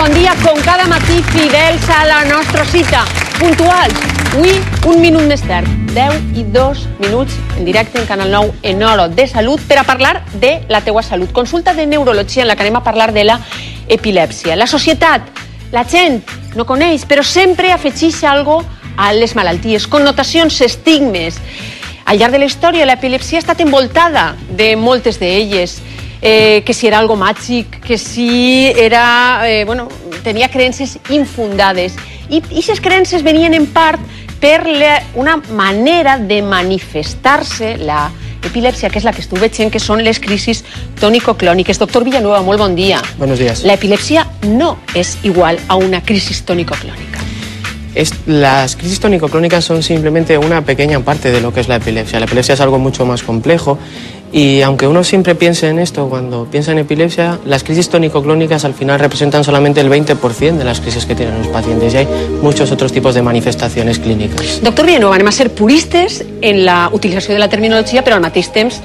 bon dia. Com cada matí, fidels a la nostra cita. Puntuals. Avui, un minut més tard. 10 i 2 minuts en directe en Canal 9 en Hora de Salut per a parlar de la teua salut. Consulta de neurologia en la que anem a parlar de la epilèpsia. La societat, la gent no coneix, però sempre afegeix algo a les malalties, connotacions, estigmes. Al llarg de la història, l'epilèpsia ha estat envoltada de moltes d'elles. Que si era algo màgic, que si era, tenia creences infundades. I aquestes creences venien en part per una manera de manifestar-se la epilèpsia, que és la que estic veient, que són les crisis tònico-clòniques. Doctor Villanueva, molt bon dia. Buenos días. La epilèpsia no és igual a una crisis tónico-clónica. Las crisis tónico-clónicas son simplemente una pequeña parte de lo que es la epilepsia. La epilepsia es algo mucho más complejo y aunque uno siempre piense en esto cuando piensa en epilepsia, las crisis tónico-clónicas al final representan solamente el 20% de las crisis que tienen los pacientes y hay muchos otros tipos de manifestaciones clínicas. Doctor Villanueva, anem a ser puristes en la utilització de la terminologia, però al mateix temps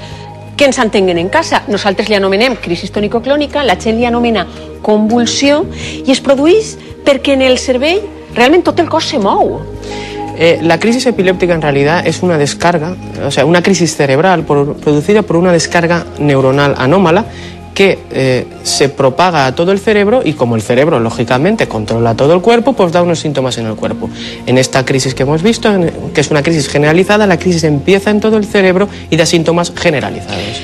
que ens entenguen en casa. Nosaltres li anomenem crisis tònico-clònica, la gent li anomena convulsió i es produeix perquè en el cervell realment tot el cos se mou. La crisis epiléptica en realidad es una descarga, o sea, una crisis cerebral producida por una descarga neuronal anómala que se propaga a todo el cerebro y como el cerebro, lógicamente, controla todo el cuerpo, pues da unos síntomas en el cuerpo. En esta crisis que hemos visto, que es una crisis generalizada, la crisis empieza en todo el cerebro y da síntomas generalizados.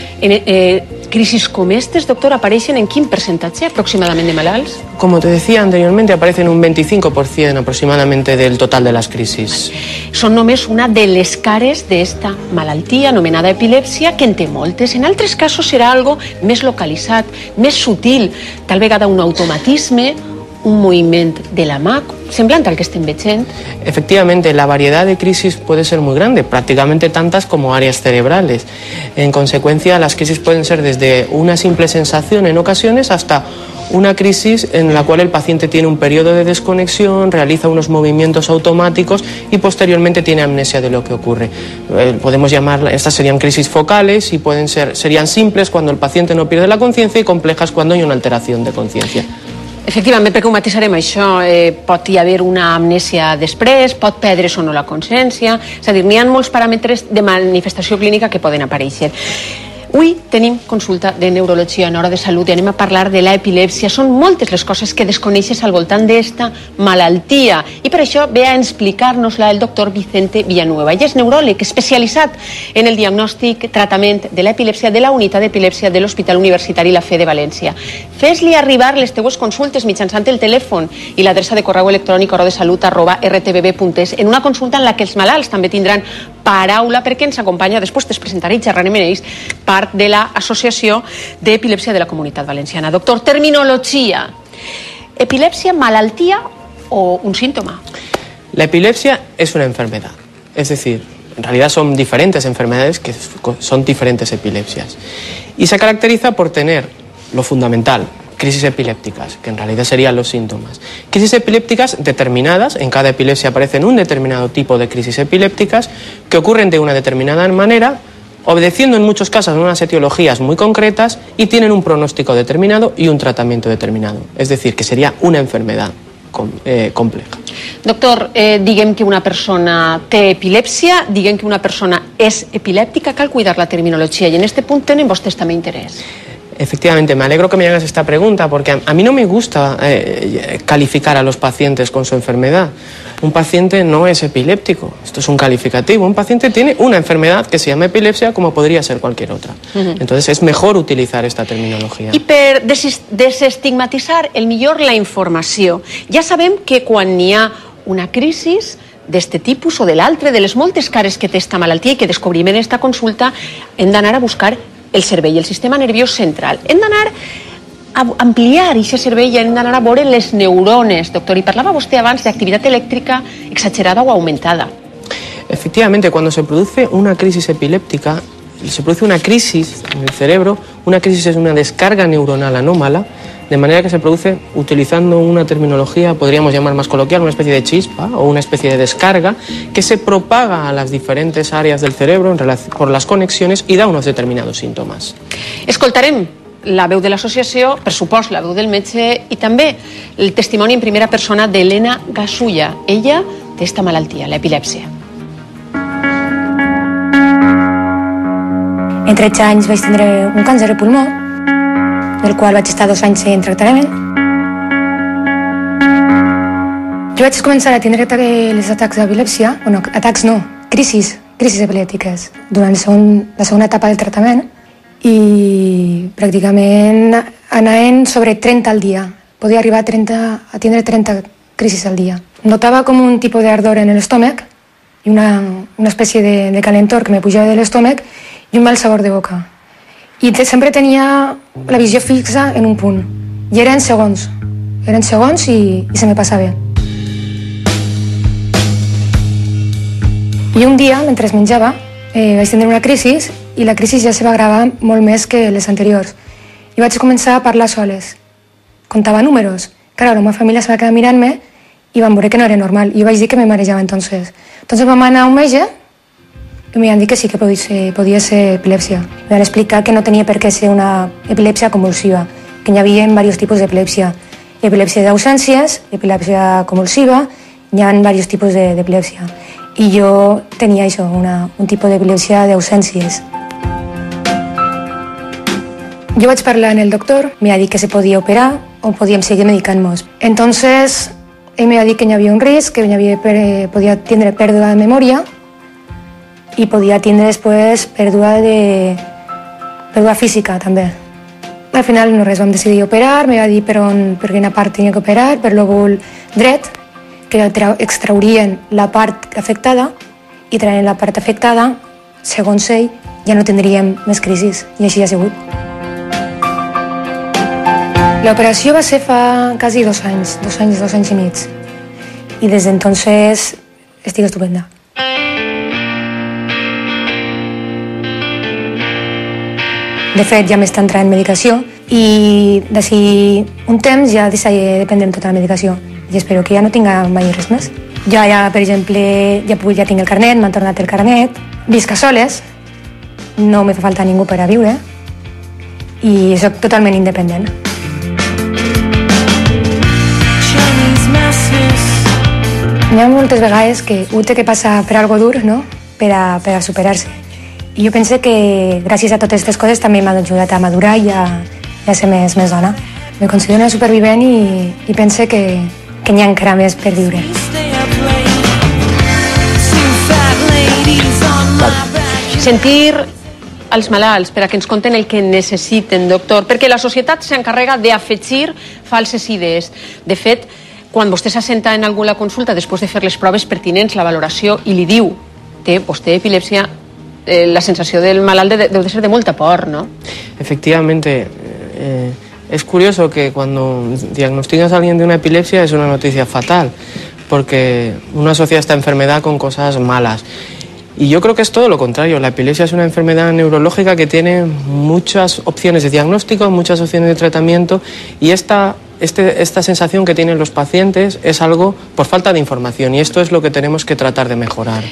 Crisis com aquestes, doctor, apareixen en quin percentatge aproximadament de malalts? Como te decía anteriormente, aparecen un 25% aproximadamente del total de las crisis. Són només una de les cares d'esta malaltia anomenada epilèpsia, que en té moltes. En altres casos serà algo més localitzat, més sutil, tal vegada un automatisme, un moviment de la mà, semblant al que estem veient. Efectivamente, la variedad de crisis puede ser muy grande, prácticamente tantas como áreas cerebrales. En consecuencia, las crisis pueden ser desde una simple sensación en ocasiones hasta una crisis en la cual el paciente tiene un periodo de desconexión, realiza unos movimientos automáticos y posteriormente tiene amnesia de lo que ocurre. Podemos llamarlas, estas serían crisis focales y serían simples cuando el paciente no pierde la conciencia y complejas cuando hay una alteración de conciencia. Efectivament, perquè ho matisarem això, pot hi haver una amnèsia després, pot perdre's o no la consciència, és a dir, n'hi ha molts paràmetres de manifestació clínica que poden aparèixer. Avui tenim consulta de neurologia en Hora de Salut i anem a parlar de l'epilèpsia. Són moltes les coses que desconeixes al voltant d'esta malaltia i per això ve a explicar-nos-la el doctor Vicente Villanueva. Ell és neuròleg especialitzat en el diagnòstic, tractament de l'epilèpsia de la unitat d'epilèpsia de l'Hospital Universitari La Fe de València. Fes-li arribar les teues consultes mitjançant el telèfon i l'adreça de correu electrònic horodesalut@rtbb.es en una consulta en la que els malalts també tindran paraula perquè ens acompanya, després t'es presentaré i xerrarem en ells, part de l'Associació d'Epilèpsia de la Comunitat Valenciana. Doctor, terminologia. ¿Epilèpsia, malaltia o un síntoma? La epilepsia es una enfermedad, es decir, en realidad son diferentes enfermedades que son diferentes epilepsias y se caracteriza por tener lo fundamental, crisis epilépticas, que en realidad serían los síntomas. Crisis epilépticas determinadas, en cada epilepsia aparecen un determinado tipo de crisis epilépticas que ocurren de una determinada manera, obedeciendo en muchos casos a unas etiologías muy concretas y tienen un pronóstico determinado y un tratamiento determinado. Es decir, que sería una enfermedad compleja. Doctor, diguem que una persona té epilèpsia, diguem que una persona és epilèptica, cal cuidar la terminologia i en este punt tenen vostès també interès. Efectivamente, me alegro que me hagas esta pregunta porque a mí no me gusta calificar a los pacientes con su enfermedad. Un paciente no es epiléptico, esto es un calificativo. Un paciente tiene una enfermedad que se llama epilepsia como podría ser cualquier otra. Entonces es mejor utilizar esta terminologia. I per desestigmatitzar el millor la informació, ja sabem que quan n'hi ha una crisi d'este tipus o de l'altre, de les moltes cares que té esta malaltia i que descobrim en esta consulta, hem d'anar a buscar el cervell, el sistema nerviós central. Hem d'anar a ampliar aquest cervell i hem d'anar a veure les neurones, doctor. I parlava vostè abans d'activitat elèctrica exagerada o aumentada. Efectivamente, cuando se produce una crisis epiléptica, se produce una crisis en el cerebro. Una crisis es una descarga neuronal anómala, de manera que se produce, utilizando una terminología, podríamos llamar más coloquial, una especie de chispa o una especie de descarga que se propaga a las diferentes áreas del cerebro por las conexiones y da unos determinados síntomas. Escoltarem la veu de l'associació, per supost la veu del metge i també el testimoni en primera persona d'Helena Gasulla. Ella té esta malaltia, l'epilèpsia. En 13 anys vaig tindre un càncer de pulmó, del qual vaig estar 2 anys en tractament. Jo vaig començar a tindre els atacs d'epilèpsia, bueno, atacs no, crisis epilèptiques, durant la segona etapa del tractament, i pràcticament anaven sobre 30 al dia. Podia arribar a tindre 30 crisis al dia. Notava com un tipus d'ardor en l'estómac i una espècie de calentor que me pujava de l'estómac i un mal sabor de boca. I sempre tenia la visió fixa en un punt. I eren segons i se me passava. I un dia, mentre menjava, vaig tindre una crisi i la crisi ja se va agravar molt més que les anteriors. I vaig començar a parlar soles. Contava números. Claro, la meva família se va quedar mirant-me i van veure que no era normal. I vaig dir que me marejava entonces. Entonces vam anar a un metge i me van dir que sí que podia ser epilèpsia. Me van explicar que no tenia per què ser una epilèpsia convulsiva, que hi havia diversos tipus d'epilèpsia. Epilèpsia d'ausències, epilèpsia convulsiva, hi ha diversos tipus d'epilèpsia. I jo tenia això, un tipus d'epilèpsia d'ausències. Jo vaig parlar amb el doctor, me va dir que se podia operar o podíem seguir medicant-nos. Entonces, ell me va dir que hi havia un risc, que podia tindre pèrdua de memòria i podia tindre després pèrdua física també. Al final no res, vam decidir operar, me va dir per quina part tenia que operar, per l'òvul dret, que extraurien la part afectada i traient la part afectada, segons ell, ja no tindríem més crisis, i així ha sigut. L'operació va ser fa quasi 2 anys, 2 anys i mig. I des d'entonces estic estupenda. De fet, ja m'està entrant medicació i d'ací un temps ja deixaré de prendre tota la medicació i espero que ja no tinga mai res més. Jo ja, per exemple, ja tinc el carnet, m'han tornat el carnet, visc a soles, no me fa falta ningú per a viure i soc totalment independent. Hi ha moltes vegades que un té que passar per algo dur, no?, per a superar-se. I jo penso que gràcies a totes aquestes coses també m'ha ajudat a madurar i a ser més dona. Me considero una supervivent i penso que n'hi ha encara més per viure. Sentir als malalts per a que ens conten el que necessiten, doctor, perquè la societat s'encarrega d'afegir falses idees. De fet, quan vostè s'assenta en alguna consulta després de fer les proves pertinents, la valoració, i li diu que vostè epilèpsia, la sensació del malalt deu de ser de molta por, ¿no? Efectivamente. Es curioso que cuando diagnosticas a alguien de una epilepsia es una noticia fatal, porque uno asocia esta enfermedad con cosas malas. Y yo creo que es todo lo contrario. La epilepsia es una enfermedad neurológica que tiene muchas opciones de diagnóstico, muchas opciones de tratamiento, y esta sensación que tienen los pacientes es algo por falta de información, y esto es lo que tenemos que tratar de mejorar.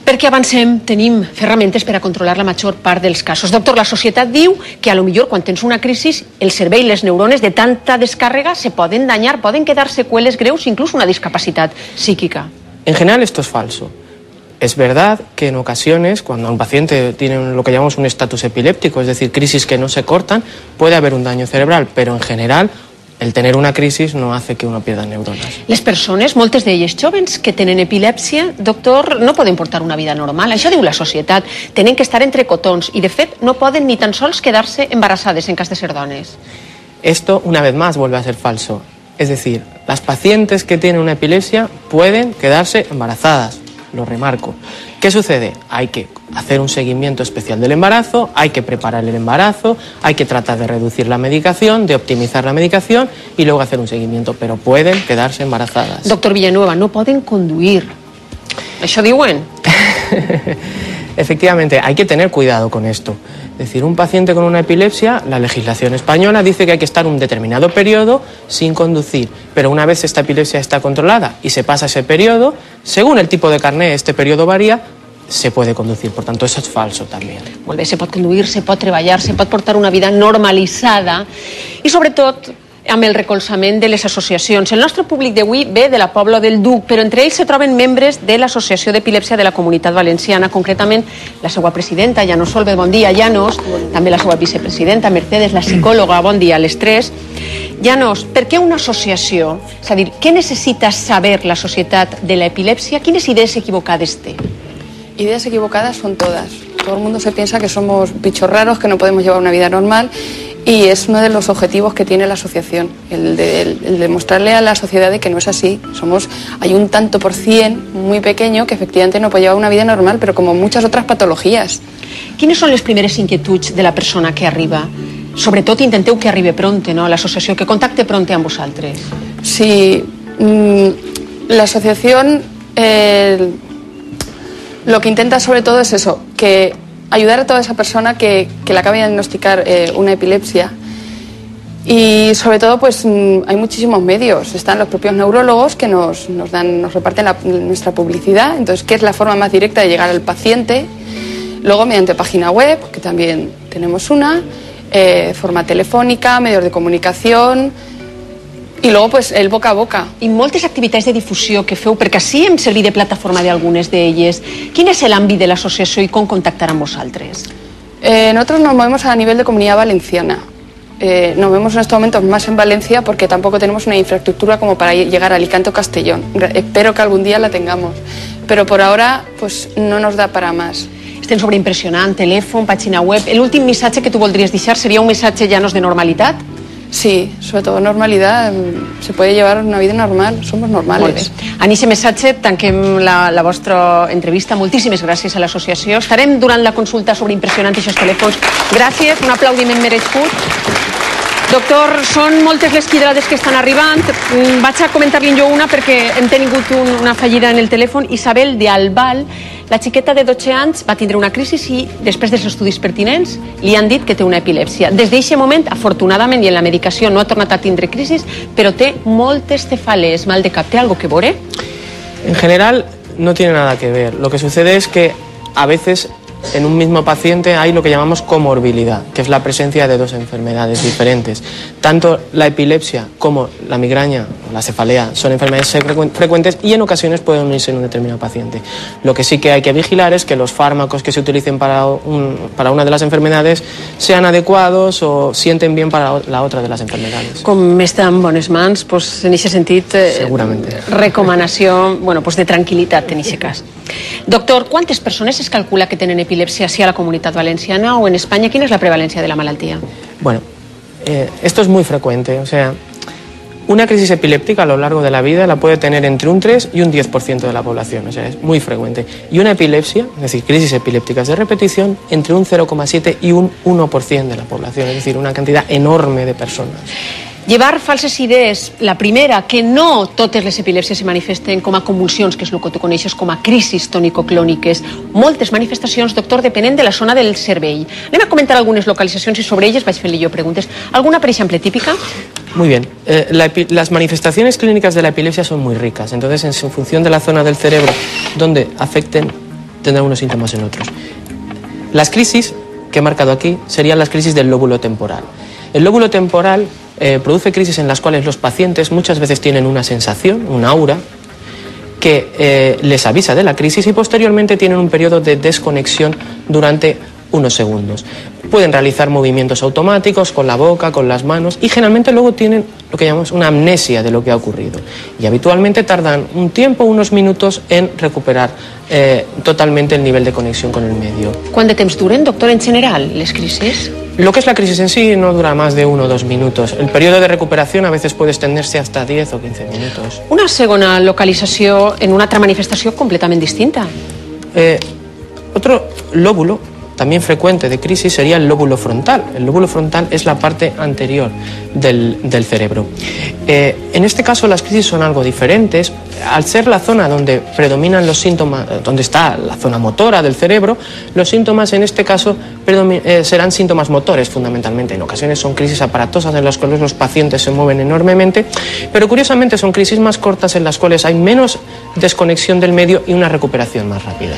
Perquè avancem, tenim ferramentes per a controlar la major part dels casos. Doctor, la societat diu que a lo millor quan tens una crisi el cervell, les neurones de tanta descàrrega se poden dañar, poden quedar seqüeles greus, inclús una discapacitat psíquica. En general esto es falso. Es verdad que en ocasiones, cuando un paciente tiene lo que llamamos un estatus epiléptico, es decir, crisis que no se cortan, puede haber un daño cerebral, pero en general el tener una crisis no hace que uno pierda neuronas. Les persones, moltes d'elles jóvens que tenen epilèpsia, doctor, no poden portar una vida normal. Això diu la societat. Tenen que estar entre cotons i, de fet, no poden ni tan sols quedar-se embarassades en cas de ser dones. Esto, una vez más, vuelve a ser falso. Es decir, las pacientes que tienen una epilepsia pueden quedarse embarazadas. Lo remarco. ¿Qué sucede? Hay que hacer un seguimiento especial del embarazo, hay que preparar el embarazo, hay que tratar de reducir la medicación, de optimizar la medicación y luego hacer un seguimiento, pero pueden quedarse embarazadas. Doctor Villanueva, no poden conduir. ¿Això diuen? Efectivamente, hay que tener cuidado con esto. Es decir, un paciente con una epilepsia, la legislación española dice que hay que estar un determinado periodo sin conducir, pero una vez esta epilepsia está controlada y se pasa ese periodo, según el tipo de carné este periodo varía, se puede conducir. Por tanto, eso és falso també. Molt bé, se pot conduir, se pot treballar, se pot portar una vida normalitzada i, sobretot, amb el recolzament de les associacions. El nostre públic d'avui ve de la Pobla del Duc, però entre ells se troben membres de l'Associació d'Epilèpsia de la Comunitat Valenciana, concretament la seva presidenta, Llanos Solve, bon dia, Llanos, també la seva vicepresidenta, Mercedes, la psicòloga, bon dia a les tres. Llanos, per què una associació? És a dir, què necessita saber la societat de l'epilèpsia? Quines idees equivocades té? Ideas equivocadas son todas. Todo el mundo se piensa que somos bichos raros, que no podemos llevar una vida normal, y es uno de los objetivos que tiene la asociación, el de mostrarle a la sociedad de que no es así. Hay un tanto por cien muy pequeño que efectivamente no puede llevar una vida normal, pero como muchas otras patologías. Quines són les primeres inquietuds de la persona que arriba? Sobretot intenteu que arribi pronte, no?, a l'associació, que contacte pronte amb vosaltres. Sí, la asociación lo que intenta sobre todo es eso, que ayudar a toda esa persona que le acabe de diagnosticar una epilepsia. Y sobre todo, pues hay muchísimos medios. Están los propios neurólogos que nos reparten nuestra publicidad. Entonces, ¿qué es la forma más directa de llegar al paciente? Luego, mediante página web, que también tenemos una, forma telefònica, medios de comunicación, i luego pues el boca a boca. I moltes activitats de difusió que feu, perquè així hem servit de plataforma d'algunes d'elles. Quin és l'àmbit de l'associació i com contactar amb vosaltres? Nosotros nos movemos a nivel de Comunidad Valenciana. Nos vemos en estos momentos más en Valencia porque tampoco tenemos una infraestructura como para llegar a Alicante o Castellón. Espero que algún día la tengamos, pero por ahora pues no nos da para más. Estem sobreimpressionant, telèfon, pàgina web. L'últim missatge que tu voldries deixar seria un missatge, Llanos, de normalitat? Sí, sobre todo normalidad. Se puede llevar una vida normal, somos normales. Molt bé. En aquest missatge tanquem la vostra entrevista. Moltíssimes gràcies a l'associació. Estarem durant la consulta sobre impressionant i aquests telèfons. Gràcies, un aplaudiment merescut. Doctor, són moltes les quidrades que estan arribant. Vaig a comentar-li jo una perquè hem tingut una fallida en el telèfon. Isabel de Albal, la xiqueta de 12 anys, va tindre una crisi i després dels estudis pertinents li han dit que té una epilèpsia. Des d'aquest moment, afortunadament, i en la medicació no ha tornat a tindre crisis, però té moltes cefalees, mal de cap. ¿Té algo que veure? En general no tiene nada que ver. Lo que sucede es que a veces en un mismo paciente hay lo que llamamos comorbilidad, que es la presencia de dos enfermedades diferentes. Tanto la epilepsia como la migraña o la cefalea son enfermedades frecuentes y en ocasiones pueden unirse en un determinado paciente. Lo que sí que hay que vigilar es que los fármacos que se utilicen para una de las enfermedades sean adecuados o sienten bien para la otra de las enfermedades. Com està en bones mans, pues, en aquest sentit, seguramente. Recomanació pues, de tranquil·litat en aquest cas. Doctor, ¿cuántas personas es calcula que tienen epilepsia, así a la Comunitat Valenciana o en España? ¿Quién es la prevalencia de la malaltia? Bueno, esto es muy frecuente. O sea, una crisis epiléptica a lo largo de la vida la puede tener entre un 3 y un 10% de la población. O sea, es muy frecuente. Y una epilepsia, es decir, crisis epilépticas de repetición, entre un 0,7 y un 1% de la población. Es decir, una cantidad enorme de personas. Llevar falses idees. La primera, que no totes les epilèpsies se manifesten com a convulsions, que és el que tu coneixes com a crisis tònico-clòniques. Moltes manifestacions, doctor, depenent de la zona del cervell. Anem a comentar algunes localitzacions i sobre elles vaig fent-li jo preguntes. Alguna, per exemple, típica? Muy bien. Las manifestaciones clínicas de la epilepsia son muy ricas. Entonces, en función de la zona del cerebro donde afecten, tendrán unos síntomas en otros. Las crisis que he marcado aquí serían las crisis del lóbulo temporal. El lóbulo temporal produce crisis en las cuales los pacientes muchas veces tienen una sensación, un aura, que les avisa de la crisis y posteriormente tienen un periodo de desconexión durante unos segundos. Pueden realizar movimientos automáticos con la boca, con las manos y generalmente luego tienen lo que llamamos una amnesia de lo que ha ocurrido. Y habitualmente tardan un tiempo, unos minutos, en recuperar totalmente el nivel de conexión con el medio. Quant de temps duren, doctor, en general, les crisis? Lo que es la crisis en sí no dura más de 1 o 2 minutos. El periodo de recuperación a veces puede extenderse hasta 10 o 15 minutos. Una segona localització en una altra manifestació completament distinta. Otro lóbulo también frecuente de crisis sería el lóbulo frontal. El lóbulo frontal es la parte anterior del cerebro. En este caso las crisis son algo diferentes. al ser la zona donde predominan los síntomas, donde está la zona motora del cerebro, los síntomas en este caso serán síntomas motores fundamentalmente. En ocasiones son crisis aparatosas en las cuales los pacientes se mueven enormemente, pero curiosamente son crisis más cortas en las cuales hay menos desconexión del medio y una recuperación más rápida.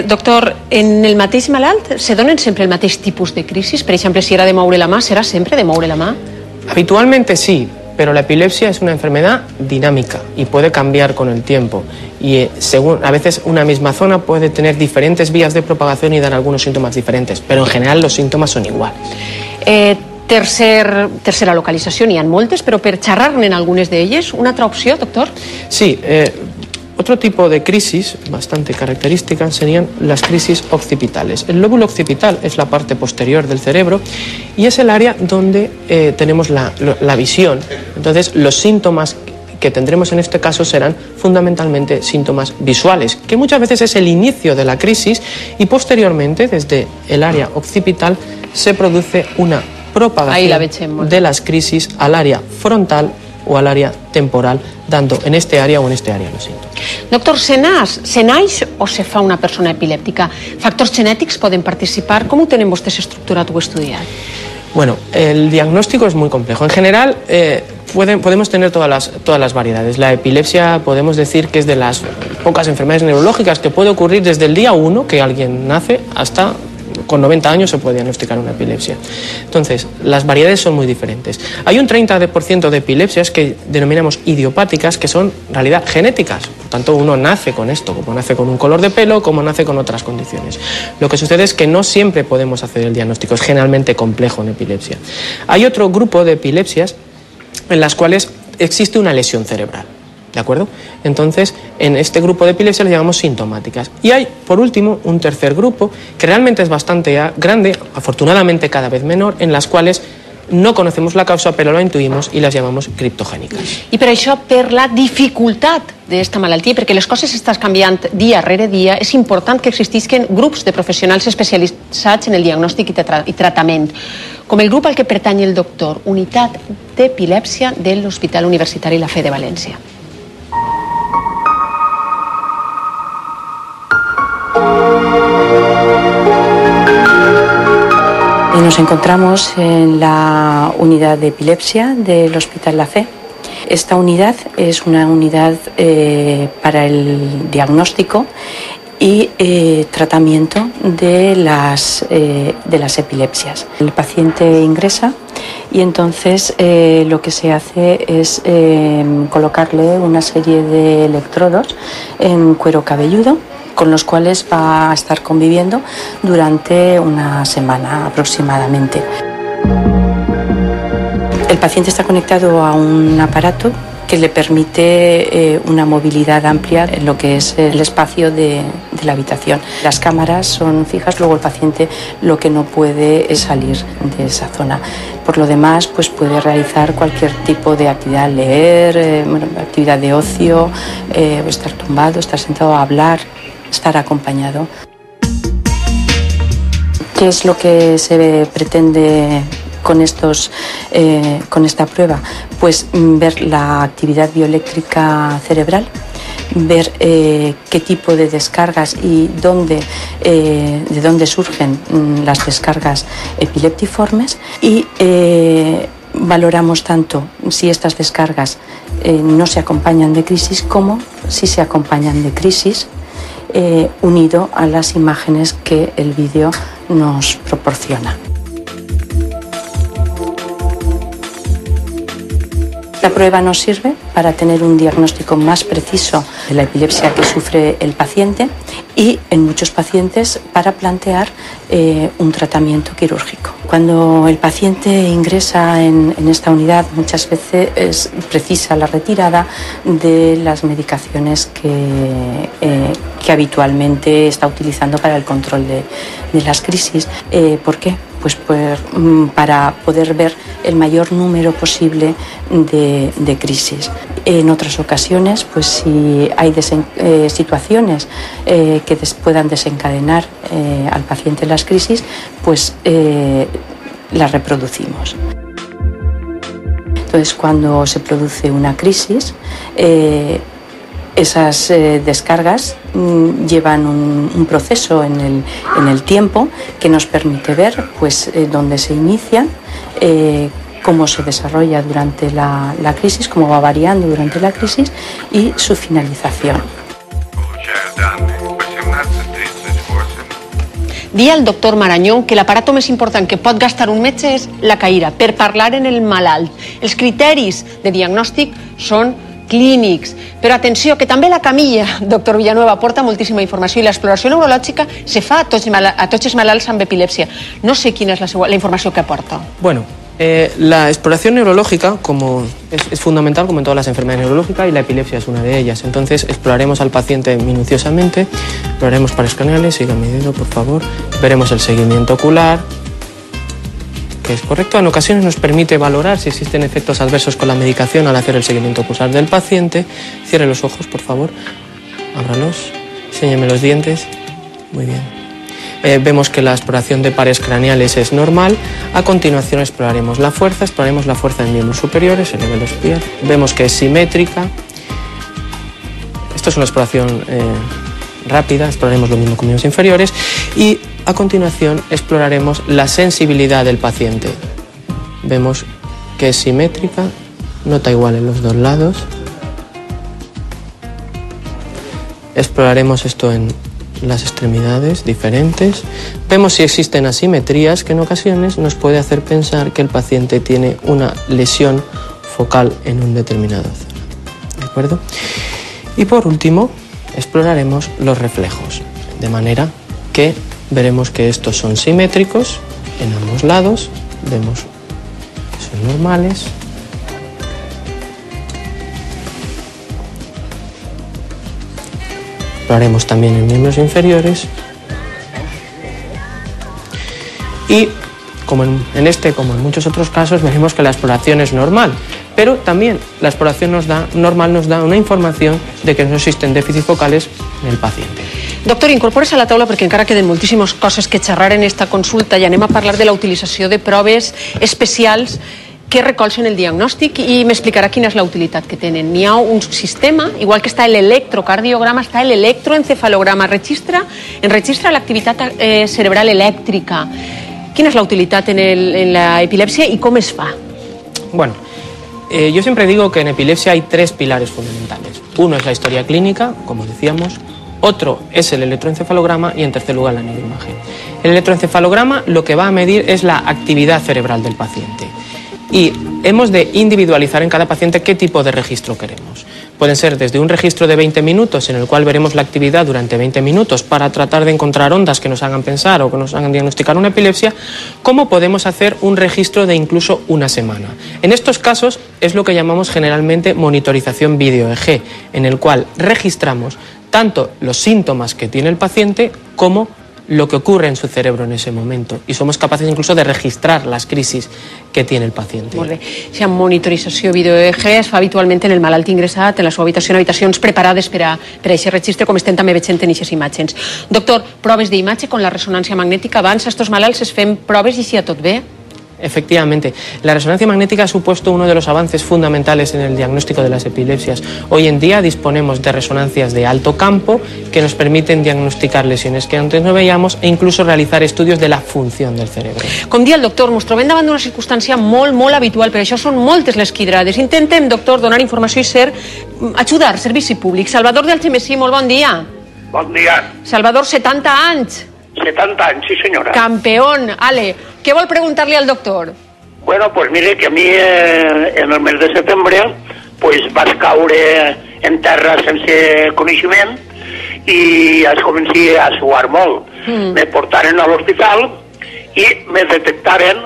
Doctor, en el mateix malalt se donen sempre el mateix tipus de crisis? Per exemple, si era de moure la mà, serà sempre de moure la mà? Habitualmente sí, pero la epilepsia es una enfermedad dinámica y puede cambiar con el tiempo. Y según, a veces una misma zona puede tener diferentes vías de propagación y dar algunos síntomas diferentes, pero en general los síntomas son igual. Tercera localització, n'hi ha moltes, però per xerrar-ne en algunes d'elles, una altra opció, doctor? Sí, otro tipo de crisis bastante característica serían las crisis occipitales. El lóbulo occipital es la parte posterior del cerebro y es el área donde tenemos la visión. Entonces, los síntomas que tendremos en este caso serán fundamentalmente síntomas visuales, que muchas veces es el inicio de la crisis y posteriormente, desde el área occipital, se produce una propagación de las crisis al área frontal o al área temporal, dando en este área o en este área los síntomas. Doctor, se naix o se fa una persona epilèptica? Factors genètics poden participar? Com ho tenen vostès estructurat o estudiat? Bueno, el diagnóstico es muy complejo. En general, podemos tener todas las variedades. La epilepsia podemos decir que es de las pocas enfermedades neurológicas que puede ocurrir desde el día 1 que alguien nace hasta con 90 años se puede diagnosticar una epilepsia. Entonces, las variedades son muy diferentes. Hay un 30% de epilepsias que denominamos idiopáticas, que son en realidad genéticas. Por tanto, uno nace con esto, como nace con un color de pelo, como nace con otras condiciones. Lo que sucede es que no siempre podemos hacer el diagnóstico, es generalmente complejo en epilepsia. Hay otro grupo de epilepsias en las cuales existe una lesión cerebral. ¿De acuerdo? Entonces, en este grupo de epilepsia le llamamos sintomáticas. Y hay, por último, un tercer grupo que realmente es bastante grande, afortunadamente cada vez menor, en las cuales no conocemos la causa, pero lo intuimos y las llamamos criptogèniques. I per això, per la dificultat d'esta malaltia, perquè les coses estan canviant dia rere dia, és important que existisquen grups de professionals especialitzats en el diagnòstic i tractament, com el grup al que pertany el doctor, Unitat d'Epilèpsia de l'Hospital Universitari La Fe de València. Nos encontramos en la unidad de epilepsia del Hospital La Fe. Esta unidad es una unidad para el diagnóstico y tratamiento de las epilepsias. El paciente ingresa y entonces lo que se hace es colocarle una serie de electrodos en cuero cabelludo, con los cuales va a estar conviviendo durante una semana aproximadamente. El paciente está conectado a un aparato que le permite una movilidad amplia en lo que es el espacio de la habitación. Las cámaras son fijas, luego el paciente lo que no puede es salir de esa zona. Por lo demás, pues puede realizar cualquier tipo de actividad, leer, actividad de ocio, estar tumbado, estar sentado, hablar, estar acompañado. ¿Qué es lo que se pretende con esta prueba? Pues ver la actividad bioeléctrica cerebral, ver qué tipo de descargas y de dónde surgen las descargas epileptiformes y valoramos tanto si estas descargas no se acompañan de crisis como si se acompañan de crisis, unido a las imágenes que el vídeo nos proporciona. La prueba nos sirve para tener un diagnóstico más preciso de la epilepsia que sufre el paciente y en muchos pacientes para plantear un tratamiento quirúrgico. Cuando el paciente ingresa en esta unidad, muchas veces precisa la retirada de las medicaciones que habitualmente está utilizando para el control de las crisis. ¿Por qué? Pues para poder ver el mayor número posible de crisis. En otras ocasiones, pues si hay situaciones que puedan desencadenar al paciente las crisis, pues las reproducimos. Entonces, cuando se produce una crisis, Esas descargas llevan un proceso en el tiempo que nos permite ver pues, dónde se inician, cómo se desarrolla durante la crisis, cómo va variando durante la crisis y su finalitzación. Dia el doctor Marañón que l'aparato més important que pot gastar un metge és la caïra, per parlar en el malalt. Els criteris de diagnòstic són clínics. Però atenció, que també la camilla, doctor Villanueva, aporta moltíssima informació i l'exploració neurològica se fa a tots els malalts amb epilèpsia. No sé quina és la informació que aporta. Bueno, la exploración neurológica es fundamental como en todas las enfermedades neurológicas y la epilepsia es una de ellas. Entonces exploraremos al paciente minuciosamente, exploraremos pares craneales, siga mi dedo por favor, veremos el seguimiento ocular, que es correcto. En ocasiones nos permite valorar si existen efectos adversos con la medicación al hacer el seguimiento ocular del paciente. Cierre los ojos por favor, ábralos, enséñeme los dientes, muy bien. Vemos que la exploración de pares craneales es normal. A continuación exploraremos la fuerza en miembros superiores, el nivel espial. Vemos que es simétrica. Esto es una exploración rápida, exploraremos lo mismo con miembros inferiores. Y a continuación exploraremos la sensibilidad del paciente. Vemos que es simétrica, nota igual en los dos lados. Exploraremos esto en las extremidades diferentes. Vemos si existen asimetrías que en ocasiones nos puede hacer pensar que el paciente tiene una lesión focal en un determinado zona. ¿De acuerdo? Y por último, exploraremos los reflejos, de manera que veremos que estos son simétricos en ambos lados, vemos que son normales. Exploraremos también en miembros inferiores y como en muchos otros casos veremos que la exploración es normal, pero también la exploración normal nos da una información de que no existen déficits focales en el paciente. Doctor, incorpore's a la taula perquè encara queden moltíssimes coses que xerrar en esta consulta i anem a parlar de la utilització de proves especials que recolzen el diagnòstic i m'explicarà quina és la utilitat que tenen. N'hi ha un sistema, igual que està l'electrocardiograma, està l'electroencefalograma, enregistra l'activitat cerebral elèctrica. Quina és la utilitat en la epilèpsia i com es fa? Bueno, yo siempre digo que en epilepsia hay tres pilares fundamentales. Uno es la historia clínica, como decíamos. Otro es el electroencefalograma y en tercer lugar la neuroimagen. El electroencefalograma lo que va a medir es la actividad cerebral del paciente. Y hemos de individualizar en cada paciente qué tipo de registro queremos. Pueden ser desde un registro de 20 minutos en el cual veremos la actividad durante 20 minutos para tratar de encontrar ondas que nos hagan pensar o que nos hagan diagnosticar una epilepsia, como podemos hacer un registro de incluso una semana. En estos casos es lo que llamamos generalmente monitorización vídeo EEG, en el cual registramos tanto los síntomas que tiene el paciente como lo que ocurre en su cerebro en ese momento y somos capaces incluso de registrar las crisis que tiene el paciente. Molt bé. Si la monitorització video-EEG es fa habitualment en el malalt ingressat, en la seva habitació, en habitacions preparades per a aquest registre, com estem també veient en aquestes imatges. Doctor, proves d'imatge con la ressonància magnètica. Abans a estos malalts es fem proves i si a tot bé? Efectivamente, la resonancia magnética ha supuesto uno de los avances fundamentales en el diagnóstico de las epilepsias. Hoy en día disponemos de resonancias de alto campo que nos permiten diagnosticar lesiones que antes no veíamos e incluso realizar estudios de la función del cerebro. Com dia el doctor, ens trobem davant d'una circumstància molt habitual, per això són moltes les quidrades. Intentem, doctor, donar informació i ajudar, servici públic. Salvador de Algemesí, molt bon dia. Bon dia. Salvador, 70 anys. 70 anys, sí senyora. Campeón. Ale, què vol preguntar-li al doctor? Bueno, pues mire que a mi en el mes de setembre pues vaig caure en terra sense coneixement i es comenci a suar molt. Me portaren a l'hospital i me detectaren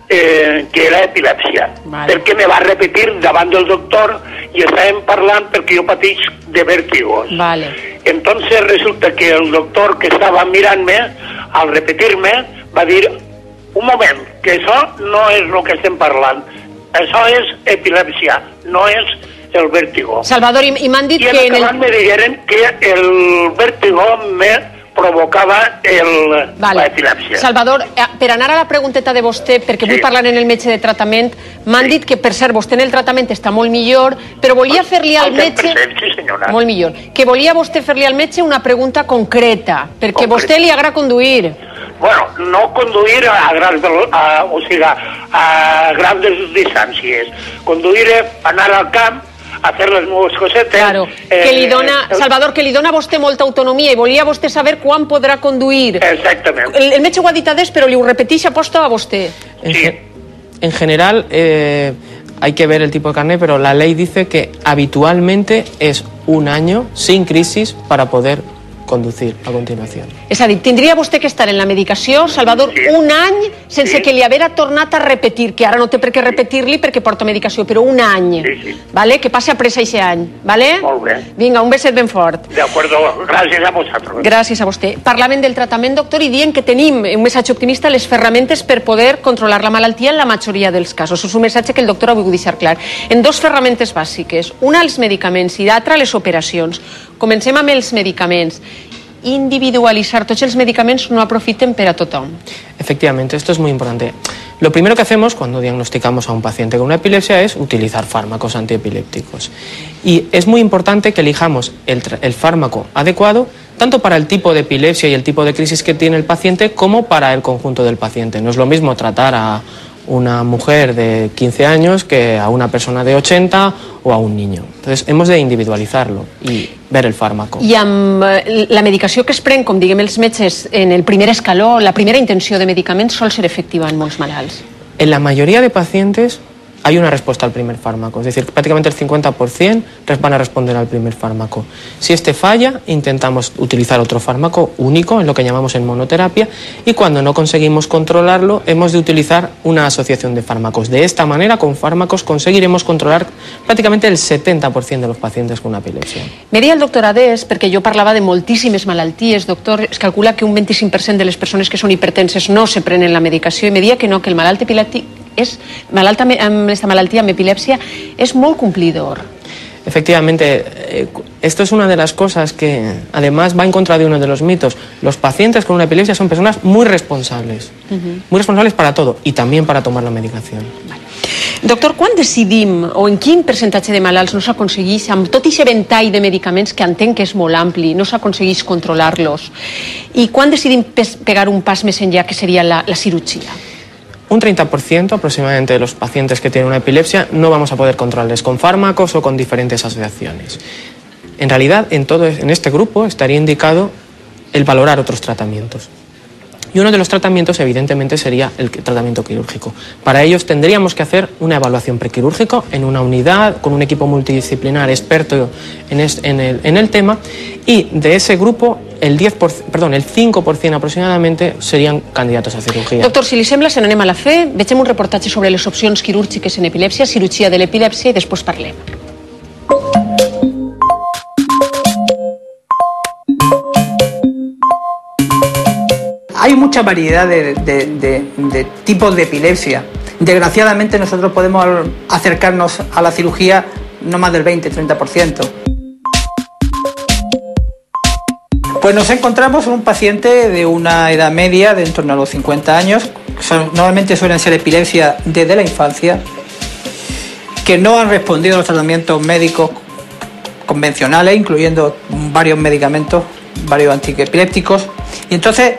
que era epilèpsia. Vale. Perquè me va repetir davant del doctor i estàvem parlant perquè jo pateix de vértigos. Vale. Entonces resulta que el doctor que estaba mirant-me, al repetir-me, va dir, un moment, que això no és el que estem parlant, això és epilèpsia, no és el vértigo. Salvador, i m'han dit que... I en acabat me digueren que el vértigo me provocava l'epilèpsia. Salvador, per anar a la pregunteta de vostè, perquè vull parlar en el metge de tractament, m'han dit que, per cert, vostè en el tractament està molt millor, però volia fer-li al metge... Sí, senyora. Molt millor. Que volia vostè fer-li al metge una pregunta concreta, perquè a vostè li agrada conduir. Bueno, no conduir a grandes distàncies. Conduir, anar al camp, a fer les meves cosetes... Claro, que li dona, Salvador, que li dona a vostè molta autonomia i volia vostè saber quan podrà conduir. Exactament. El metge ho ha dit adés, però li ho repeteix aposta a vostè. En general, hay que ver el tipo de carnet, pero la ley dice que habitualmente es un año sin crisis para poder conducir a continuació. És a dir, tindria vostè que estar en la medicació, Salvador, un any sense que li haguera tornat a repetir, que ara no té per què repetir-li perquè porta medicació, però un any, vale? Que passi a pressa aquest any, vale? Molt bé. Vinga, un beset ben fort. D'acord, gràcies a vosaltres. Gràcies a vostè. Parlaven del tractament, doctor, i dient que tenim, un missatge optimista, les ferramentes per poder controlar la malaltia en la majoria dels casos. És un missatge que el doctor ha volgut deixar clar. En dos ferramentes bàsiques, una els medicaments i l'altra les operacions. Comencem amb els medicaments. Individualizar tots els medicaments no aprofiten per a tothom. Efectivamente, esto es muy importante. Lo primero que hacemos cuando diagnosticamos a un paciente con una epilepsia es utilizar fármacos antiepilépticos. Y es muy importante que elijamos el fármaco adecuado tanto para el tipo de epilepsia y el tipo de crisis que tiene el paciente como para el conjunto del paciente. No es lo mismo tratar a una mujer de 15 años que a una persona de 80 o a un niño. Entonces hemos de individualizarlo y ver el fármaco. I amb la medicació que es pren, com diguem els metges, en el primer escaló, la primera intenció de medicaments sol ser efectiva en molts malalts. En la mayoría de pacientes hay una respuesta al primer fármaco, es decir, prácticamente el 50% van a responder al primer fármaco. Si este falla, intentamos utilizar otro fármaco único, en lo que llamamos en monoterapia, y cuando no conseguimos controlarlo, hemos de utilizar una asociación de fármacos. De esta manera, con fármacos conseguiremos controlar prácticamente el 70% de los pacientes con una epilepsia. Me deia el doctor Adés, perquè jo parlava de moltíssimes malalties, doctor, es calcula que un 25% de les persones que són hipertenses no se prenen la medicació, i me deia que no, que el malalt epilèptic malalt amb esta malaltia, amb epilèpsia, és molt complidor. Efectivamente, esto es una de las cosas que además va en contra de uno de los mitos. Los pacientes con una epilepsia son personas muy responsables para todo y también para tomar la medicación. Doctor, quan decidim o en quin percentatge de malalts no s'aconsegueix, amb tot aquest ventall de medicaments que entenc que és molt ampli, no s'aconsegueix controlar-los? I quan decidim pegar un pas més enllà, que seria la cirurgia? Un 30% aproximadamente de los pacientes que tienen una epilepsia no vamos a poder controlarles con fármacos o con diferentes asociaciones. En realidad, en este grupo estaría indicado el valorar otros tratamientos. Y uno de los tratamientos, evidentemente, sería el tratamiento quirúrgico. Para ellos tendríamos que hacer una evaluación prequirúrgica en una unidad, con un equipo multidisciplinar experto en el tema, y de ese grupo el 5% aproximadamente serían candidatos a cirugía. Doctor, si li sembla, se n'anem a la fe, vegem un reportatge sobre les opcions quirúrgiques en epilèpsia, cirurgia de l'epilèpsia, i després parlem. Hay mucha variedad de tipos de epilepsia. Desgraciadamente nosotros podemos acercarnos a la cirugía no más del 20-30%. Pues nos encontramos un paciente de una edad media de en torno a los 50 años. Normalmente suelen ser epilepsia desde la infancia, que no han respondido a los tratamientos médicos convencionales, incluyendo varios medicamentos, varios antiepilépticos. Y entonces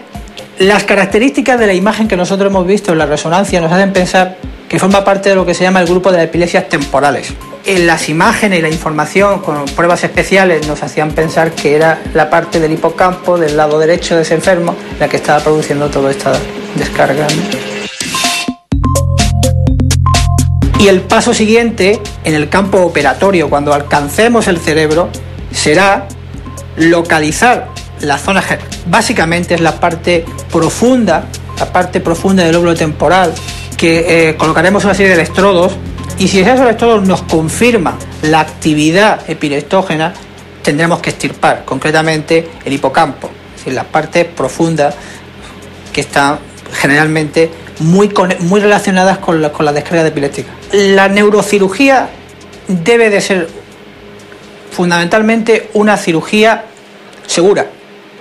las características de la imagen que nosotros hemos visto en la resonancia nos hacen pensar que forma parte de lo que se llama el grupo de las epilepsias temporales. En las imágenes y la información con pruebas especiales nos hacían pensar que era la parte del hipocampo del lado derecho de ese enfermo la que estaba produciendo toda esta descarga, Y el paso siguiente, en el campo operatorio, cuando alcancemos el cerebro, será localizar la zona, básicamente es la parte profunda del lóbulo temporal, que colocaremos una serie de electrodos, y si esos electrodos nos confirman la actividad epileptógena, tendremos que extirpar concretamente el hipocampo, es decir, la parte profunda que está generalmente muy relacionadas con la descarga epiléptica. La neurocirugía debe de ser fundamentalmente una cirugía segura,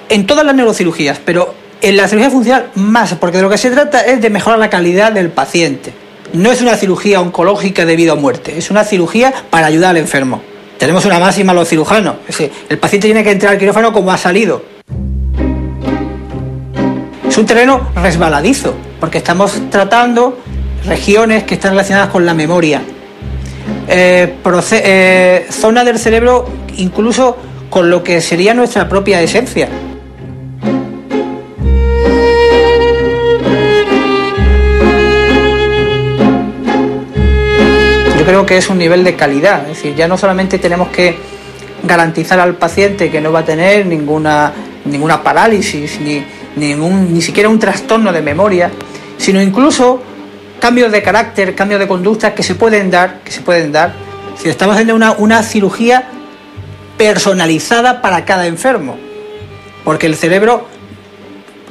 en todas las neurocirugías, pero en la cirugía funcional más, porque de lo que se trata es de mejorar la calidad del paciente. No es una cirugía oncológica de vida o muerte, es una cirugía para ayudar al enfermo. Tenemos una máxima los cirujanos, es decir, el paciente tiene que entrar al quirófano como ha salido. Es un terreno resbaladizo, porque estamos tratando regiones que están relacionadas con la memoria, zonas del cerebro incluso con lo que sería nuestra propia esencia. Yo creo que es un nivel de calidad, es decir, ya no solamente tenemos que garantizar al paciente que no va a tener ninguna parálisis ni siquiera un trastorno de memoria, sino incluso cambios de carácter, cambios de conducta que se pueden dar. Si estamos haciendo una cirugía personalizada para cada enfermo, porque el cerebro,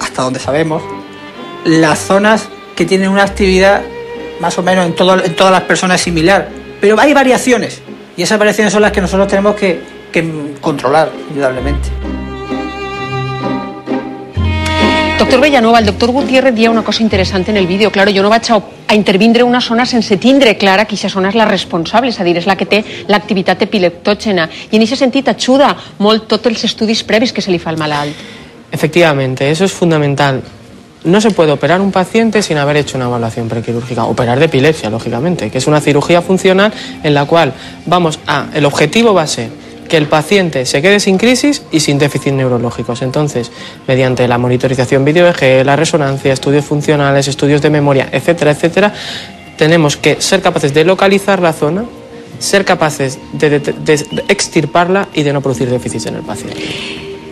hasta donde sabemos, las zonas que tienen una actividad más o menos en todas las personas es similar, pero hay variaciones, y esas variaciones son las que nosotros tenemos que controlar, indudablemente. Doctor Villanueva, el doctor Gutiérrez deia una cosa interessant en el vídeo. Claro, jo no vaig a intervindre una zona sense tindre clara que aquesta zona és la responsable, és a dir, és la que té l'activitat epileptògena. I en aquest sentit ajuda molt tots els estudis previs que se li fa al malalt. Efectivamente, eso es fundamental. No se puede operar un paciente sin haber hecho una evaluación prequirúrgica. Operar de epilepsia, lógicamente, que es una cirugía funcional en la cual el objetivo va a ser que el paciente se quede sin crisis y sin déficits neurológicos. Entonces, mediante la monitorización video-EEG, la resonancia, estudios funcionales, estudios de memoria, etcétera, etcétera, tenemos que ser capaces de localizar la zona, ser capaces de extirparla y de no producir déficits en el paciente.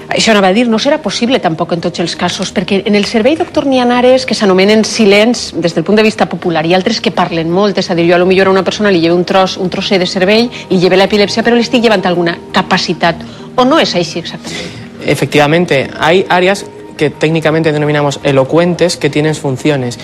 Això anava a dir, no serà possible tampoc en tots els casos, perquè en el servei, doctor, n'hi ha àrees que s'anomenen silents des del punt de vista popular i altres que parlen molt, és a dir, jo potser a una persona li lleve un trosset de cervell i lleve l'epilèpsia, però li estic llevant alguna capacitat, o no és així exactament? Efectivamente, hay áreas que técnicamente denominamos elocuentes que tienen funciones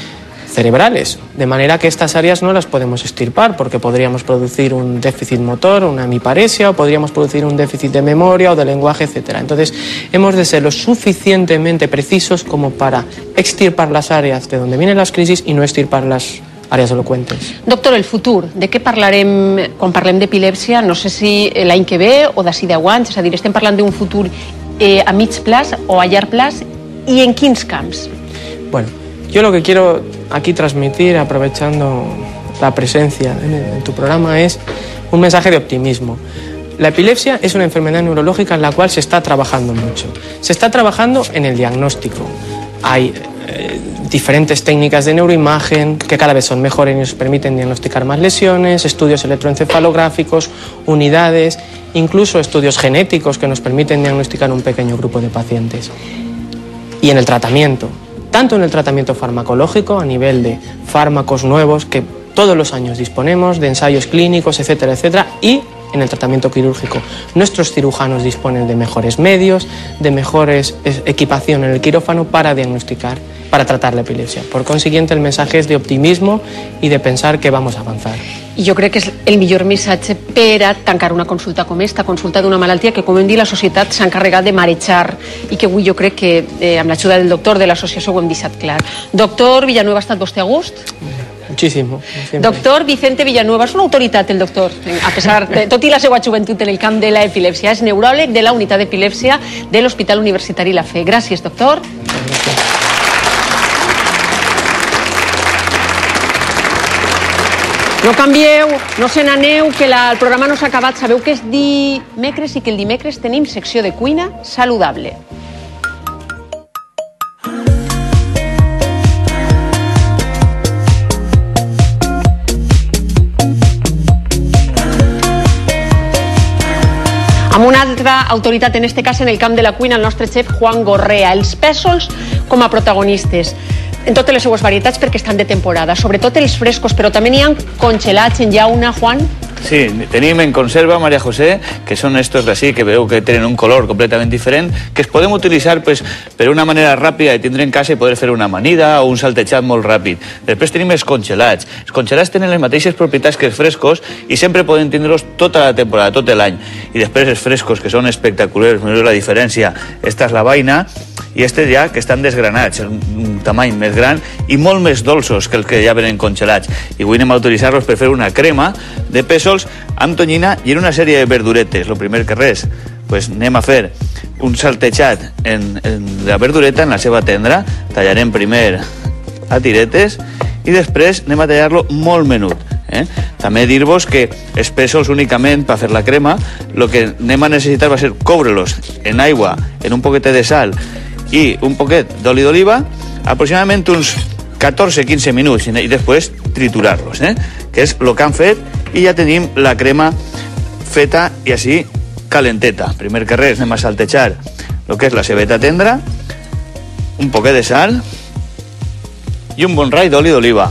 cerebrales, de manera que estas áreas no las podemos extirpar porque podríamos producir un déficit motor, una hemiparesia, o podríamos producir un déficit de memoria o de lenguaje, etc. Entonces, hemos de ser lo suficientemente precisos como para extirpar las áreas de donde vienen las crisis y no extirpar las àrees elocuentes. Doctor, el futur, de què parlarem quan parlem d'epilèpsia? No sé si l'any que ve o d'ací 10 anys, és a dir, estem parlant d'un futur a mig plaç o a llarg plaç i en quins camps? Bueno, yo lo que quiero aquí transmitir, aprovechando la presencia en tu programa, es un mensaje de optimismo. La epilepsia es una enfermedad neurológica en la cual se está trabajando mucho. Se está trabajando en el diagnóstico. Hay diferentes técnicas de neuroimagen que cada vez son mejores y nos permiten diagnosticar más lesiones, estudios electroencefalográficos, unidades, incluso estudios genéticos que nos permiten diagnosticar un pequeño grupo de pacientes. Y en el tratamiento, tanto en el tratamiento farmacológico, a nivel de fármacos nuevos que todos los años disponemos, de ensayos clínicos, etcétera, etcétera, y en el tratamiento quirúrgico. Nuestros cirujanos disponen de mejores medios, de mejores equipación en el quirófano para diagnosticar, para tratar la epilepsia. Por consiguiente, el mensaje es de optimismo y de pensar que vamos a avanzar. I jo crec que és el millor missatge per a tancar una consulta com esta, consulta d'una malaltia que, com hem dit, la societat s'ha encarregat de marejar i que avui jo crec que amb l'ajuda del doctor de l'associació ho hem deixat clar. Doctor Villanueva, ha estat vostè a gust? Muchísimo. Doctor Vicente Villanueva, és una autoritat el doctor, a pesar de tot i la seva joventut en el camp de l'epilèpsia. És neuròleg de la unitat d'epilèpsia de l'Hospital Universitari La Fe. Gràcies, doctor. Gràcies. No canvieu, no se n'aneu, que el programa no s'ha acabat. Sabeu que és dimecres i que el dimecres tenim secció de cuina saludable. Amb una altra autoritat, en este cas en el camp de la cuina, el nostre xef Juan Gorrea. Els pèsols com a protagonistes en totes les seues varietats perquè estan de temporada, sobretot els frescos, però també n'hi ha congelats en llauna, Juan? Sí, tenim en conserva, Maria José, que són estos d'ací, que veu que tenen un color completament diferent, que es podem utilitzar pues, per una manera ràpida de tindre en casa i poder fer una amanida o un saltejat molt ràpid. Després tenim els congelats. Els congelats tenen les mateixes propietats que els frescos i sempre poden tindre-los tota la temporada, tot l'any. I després els frescos, que són espectaculars, mireu la diferència. Esta és la vaina i estes ja que estan desgranats, un tamany més gran i molt més dolços que els que ja venen congelats. I avui anem a utilitzar-los per fer una crema de pèsols amb tonyina i en una sèrie de verduretes. El primer que res, pues anem a fer un saltejat en la verdureta, en la seva tendra. Tallarem primer a tiretes i després anem a tallar-lo molt menut. També dir-vos que els pèsols únicament per fer la crema el que anem a necessitar va ser coure-los en aigua, en un poquet de sal i un poquet d'oli d'oliva, aproximadament uns 14-15 minuts i després triturar-los, que és el que han fet i ja tenim la crema feta i així calenteta. Primer que res anem a saltejar el que és la cebeta tendra, un poquet de sal i un bon rai d'oli d'oliva.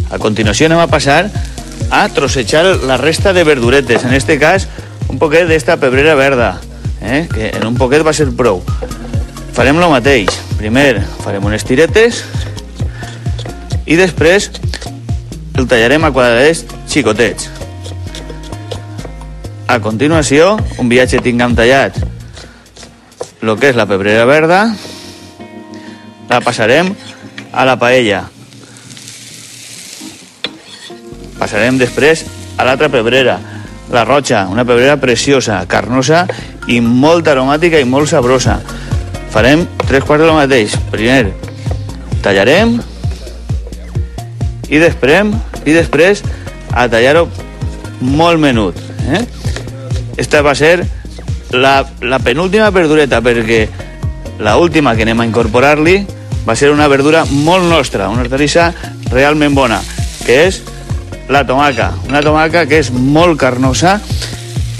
A continuació anem a passar a trossejar la resta de verduretes, en este cas un poquet d'esta pebrera verda, que en un poquet va ser prou. Farem el mateix, primer farem unes tiretes i després el tallarem a quadradets xicotets. A continuació, un viatge tinguem tallat el que és la pebrera verda, la passarem a la paella. Passarem després a l'altra pebrera, la roja, una pebrera preciosa, carnosa i molt aromàtica i molt sabrosa. Farem 3/4 del mateix. Primer tallarem i després a tallar-ho molt menut. Esta va ser la penúltima verdureta, perquè l'última que anem a incorporar-li va ser una verdura molt nostra, una hortalissa realment bona, que és la tomaca. Una tomaca que és molt carnosa,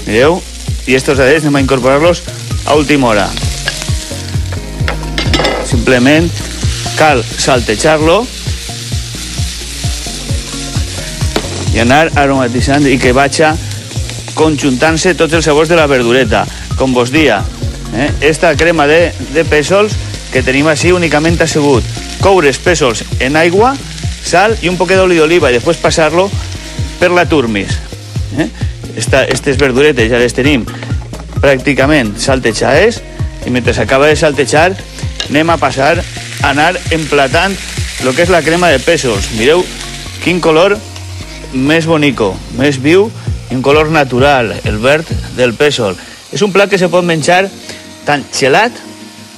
mireu, i estos adets anem a incorporar-los a última hora. Simplement cal saltejar-lo i anar aromatitzant i que vagi conjuntant-se tots els sabors de la verdureta. Com vos dia, esta crema de pèsols que tenim així únicament assegut. Coure els pèsols en aigua, sal i un poquet d'oli d'oliva i després passar-lo per la turmis. Estes verduretes ja les tenim pràcticament saltejades i mentre s'acaba de saltejar anem a passar a anar emplatant el que és la crema de pèsols. Mireu quin color més bonico, més viu i un color natural, el verd del pèsol. És un plat que se pot menjar tant gelat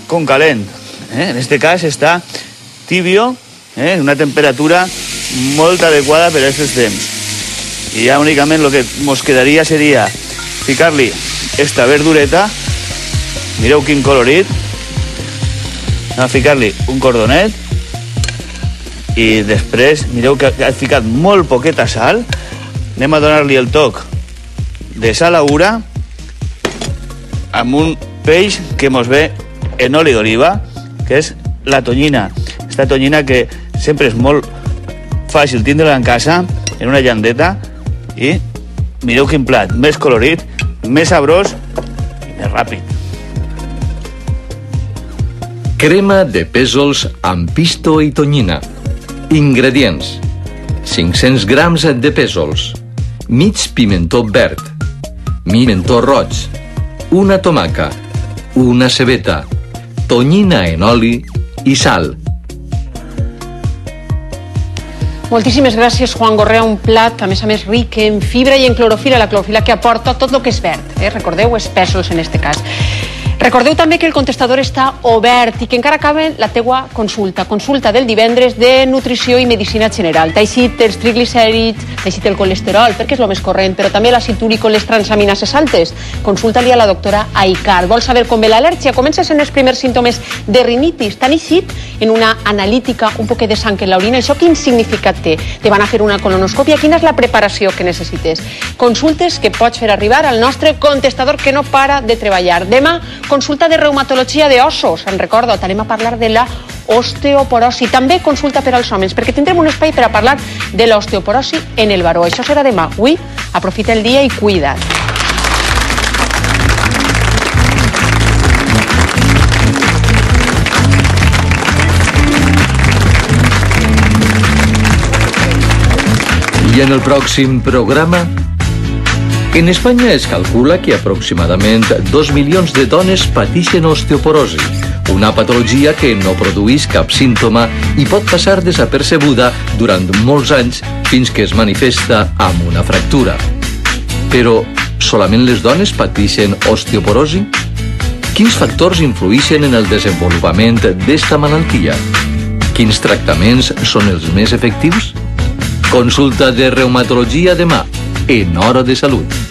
com calent. En este cas està tibio, una temperatura molt adequada per a aquests temps. I ja únicament el que ens quedaria seria ficar-li esta verdureta, mireu quin colorit, anem a ficar-li un cordonet i després mireu que ha ficat molt poqueta sal, anem a donar-li el toc de salaura amb un peix que mos ve en oli d'oliva, que és la tonyina. Esta tonyina que sempre és molt fàcil tindre-la en casa, en una llandeta, i mireu quin plat, més colorit, més sabrós i més ràpid. Crema de pèsols amb pisto i tonyina. Ingredients: 500 grams de pèsols, mig pimentó verd, pimentó roig, una tomaca, una cebeta, tonyina en oli i sal. Moltíssimes gràcies, Juan Gorrea. Un plat, a més ric en fibra i en clorofila, la clorofila que aporta tot el que és verd. Recordeu, els pèsols en este cas. Recordeu també que el contestador està obert i que encara acaba la teua consulta del divendres de nutrició i medicina general. T'ha eixit els triglicèrids, t'ha eixit el colesterol, perquè és el més corrent, però també l'àcid úric o les transaminases altes. Consulta-li a la doctora Aicar. Vols saber com ve l'al·lèrgia? Comences en els primers símptomes de rinitis. T'han eixit en una analítica un poquet de sang en l'orina. Això quin significat té? Te van a fer una colonoscòpia. Quina és la preparació que necessites? Consultes que pots fer arribar al nostre contestador que no para de treballar. Demà, consulta de reumatologia d'ossos. En recordo, anem a parlar de la osteoporosi. També consulta per als homes, perquè tindrem un espai per a parlar de l'osteoporosi en el baró. Això serà demà. Avui aprofita el dia i cuida't. I en el pròxim programa... En Espanya es calcula que aproximadament 2 milions de dones pateixen osteoporosi, una patologia que no produeix cap símptoma i pot passar desapercebuda durant molts anys fins que es manifesta amb una fractura. Però solament les dones pateixen osteoporosi? Quins factors influeixen en el desenvolupament d'esta malaltia? Quins tractaments són els més efectius? Consulta de reumatologia demà, en Hora de Salut.